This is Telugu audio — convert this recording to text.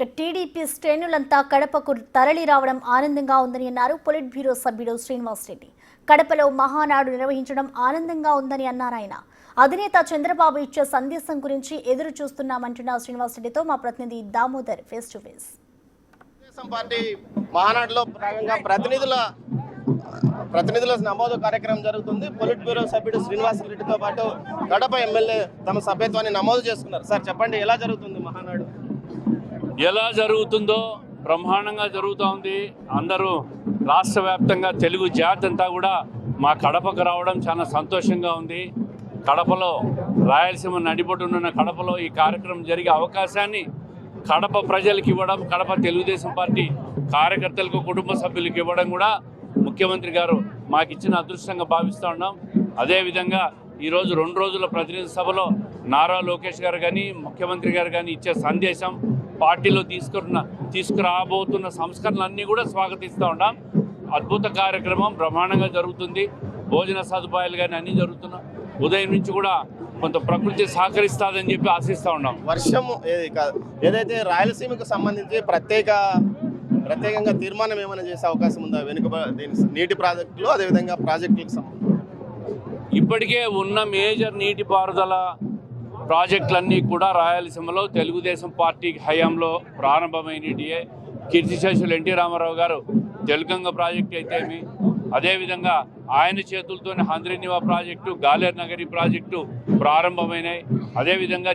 టీడీపీ శ్రేణులంతా కడపకు తరలి రావడం ఆనందంగా ఉందని అన్నారు పొలిట్ బ్యూరో సభ్యుడు శ్రీనివాసరెడ్డి. కడపలో మహానాడు నిర్వహించడం ఆనందంగా ఉందని అన్నారు ఆయన. అధినేత చంద్రబాబు ఇచ్చే సందేశం గురించి ఎదురు చూస్తున్నామంటున్న శ్రీనివాసరెడ్డితో మా ప్రతినిధి Damodar face to face. Party మహానాడులో భాగంగా ప్రతినిధుల నమోదు కార్యక్రమం జరుగుతుంది. పొలిట్ బ్యూరో సభ్యుడు శ్రీనివాసరెడ్డితో పాటు కడప ఎమ్మెల్యే తమ సభ్యత్వాన్ని నమోదు చేసుకున్నారు. సార్ చెప్పండి, ఎలా జరుగుతుంది మహానాడు? ఎలా జరుగుతుందో బ్రహ్మాండంగా జరుగుతూ ఉంది. అందరూ రాష్ట్ర వ్యాప్తంగా తెలుగు జాతి అంతా కూడా మా కడపకు రావడం చాలా సంతోషంగా ఉంది. కడపలో రాయలసీమ నడిబొట్టునున్న కడపలో ఈ కార్యక్రమం జరిగే అవకాశాన్ని కడప ప్రజలకు ఇవ్వడం, కడప తెలుగుదేశం పార్టీ కార్యకర్తలకు, కుటుంబ సభ్యులకు ఇవ్వడం కూడా ముఖ్యమంత్రి గారు మాకు ఇచ్చిన అదృష్టంగా భావిస్తూ ఉన్నాం. అదేవిధంగా ఈరోజు 2 రోజుల ప్రతినిధి సభలో నారా లోకేష్ గారు కానీ, ముఖ్యమంత్రి గారు కానీ ఇచ్చే సందేశం, పార్టీలో తీసుకురాబోతున్న సంస్కరణలన్నీ కూడా స్వాగతిస్తూ ఉన్నాం. అద్భుత కార్యక్రమం బ్రహ్మాండంగా జరుగుతుంది. భోజన సదుపాయాలు కానీ అన్నీ జరుగుతున్నాం. ఉదయం నుంచి కూడా కొంత ప్రకృతి సహకరిస్తుందని చెప్పి ఆశిస్తూ ఉన్నాం. వర్షం ఏదైతే రాయలసీమకు సంబంధించి ప్రత్యేకంగా తీర్మానం ఏమైనా చేసే అవకాశం ఉందా? నీటి ప్రాజెక్టులు, అదేవిధంగా ప్రాజెక్టులకు సంబంధించి ఇప్పటికే ఉన్న మేజర్ నీటిపారుదల ప్రాజెక్టులన్నీ కూడా రాయలసీమలో తెలుగుదేశం పార్టీ హయాంలో ప్రారంభమైనటియే. కీర్తిశేషులు ఎన్టీ రామారావు గారు తెలుగంగ ప్రాజెక్టు అయితేమి, అదేవిధంగా ఆయన చేతులతోనే హంద్రీనివా ప్రాజెక్టు, గాలేరు నగరి ప్రాజెక్టు ప్రారంభమైనాయి. అదేవిధంగా